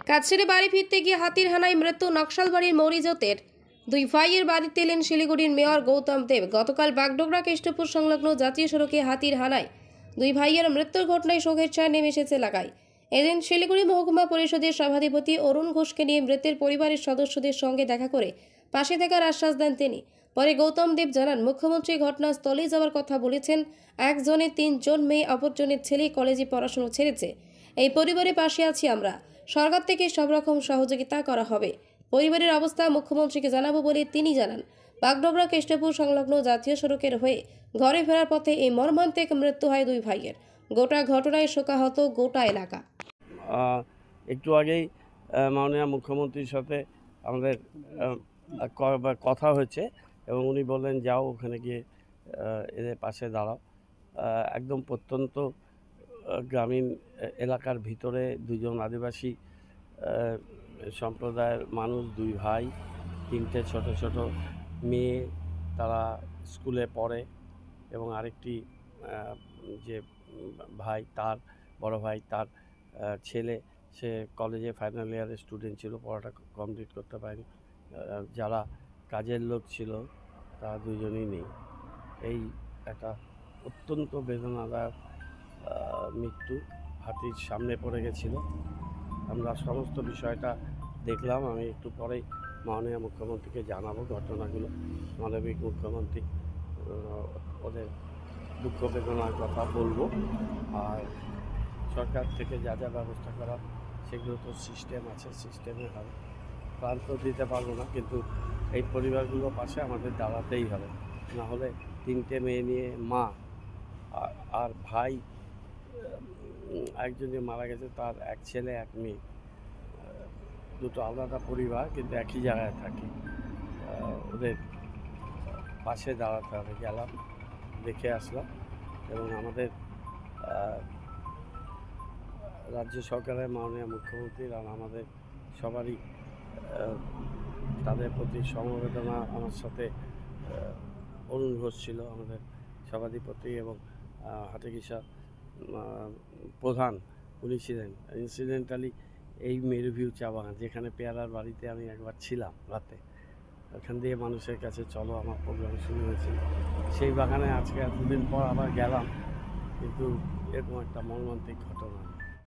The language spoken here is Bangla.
কাজ ছেড়ে বাড়ি ফিরতে গিয়ে হাতির হানায় মৃত্যু নকশালবাড়ির মরিজতের। দুই ভাইয়ের বাড়িতে এলেন শিলিগুড়ির মেয়র গৌতম দেব। গতকাল বাগডোগরা কেষ্টপুর সংলগ্ন জাতীয় সড়কে হাতির হানায় দুই ভাইয়ের মৃত্যুর ঘটনায় শোকের ছায়া নেমে এসেছে এলাকায়। এদিন শিলিগুড়ি মহকুমা পরিষদের সভাধিপতি অরুণ ঘোষকে নিয়ে মৃতের পরিবারের সদস্যদের সঙ্গে দেখা করে পাশে থাকার আশ্বাস দেন তিনি। পরে গৌতম দেব জানান, মুখ্যমন্ত্রী ঘটনাস্থলে যাওয়ার কথা বলেছেন। একজনের 3 জন মেয়ে, অপরজনের ছেলে কলেজে পড়াশোনা ছেড়েছে। এই পরিবারের পাশে আছি আমরা। সরকার থেকে সব রকম সহযোগিতা করা হবে। পরিবারের অবস্থা মুখ্যমন্ত্রীকে জানাবো বলে তিনি জানান। বাগডোগরা কেষ্টপুর সংলগ্ন জাতীয় সড়কের হয়ে ঘরে ফেরার পথে এই মর্মান্তিক মৃত্যু হয় দুই ভাইয়ের। গোটা ঘটনায় শোকাহত গোটা এলাকা। একটু আগেই মাননীয় মুখ্যমন্ত্রীর সাথে আমাদের কথা হয়েছে এবং উনি বললেন যাও ওখানে গিয়ে এদের পাশে দাঁড়াও। একদম প্রত্যন্ত গ্রামীণ এলাকার ভিতরে দুজন আদিবাসী সম্প্রদায়ের মানুষ, দুই ভাই, 3টে ছোট ছোট মেয়ে, তারা স্কুলে পড়ে এবং আরেকটি যে ভাই, তার বড় ভাই, তার ছেলে, সে কলেজে ফাইনাল ইয়ারের স্টুডেন্ট ছিল, পড়াটা কমপ্লিট করতে পারেনি। যারা কাজের লোক ছিল তারা দুজনেই নেই। এই একটা অত্যন্ত বেদনাদায়ক মৃত্যু হাতির সামনে পড়ে গেছিল। আমরা সমস্ত বিষয়টা দেখলাম। আমি একটু পরেই মাননীয় মুখ্যমন্ত্রীকে জানাবো ঘটনাগুলো। মানবিক মুখ্যমন্ত্রী ওদের দুঃখ বেদনার কথা বলবো, আর সরকার থেকে যা যা ব্যবস্থা করা সেগুলো তো সিস্টেম আছে, সিস্টেমে হবে। প্রাণ তো দিতে পারবো না, কিন্তু এই পরিবারগুলোর পাশে আমাদের দাঁড়াতেই হবে। না হলে 3টে মেয়ে নিয়ে মা আর ভাই, একজন যে মারা গেছে তার এক ছেলে এক মেয়ে, দুটো আলাদা পরিবার কিন্তু একই জায়গায় থাকে। ওদের পাশে দাঁড়াতে হবে। গেলাম, দেখে আসলাম এবং আমাদের রাজ্য সরকারের মাননীয় মুখ্যমন্ত্রীর আর আমাদের সবারই তাদের প্রতি সমবেদনা। আমার সাথে অরুণ ঘোষ ছিল আমাদের সভাধিপতি এবং হাটেগিসা প্রধান, উনি ছিলেন। ইনসিডেন্টালি এই মেরুভিউ চা বাগান, যেখানে পেয়ারার বাড়িতে আমি একবার ছিলাম রাতে, ওখান দিয়ে মানুষের কাছে চলো আমার প্রোগ্রাম শুরু হয়েছিল। সেই বাগানে আজকে এতদিন পর আবার গেলাম, কিন্তু এরকম একটা মর্মান্তিক ঘটনা।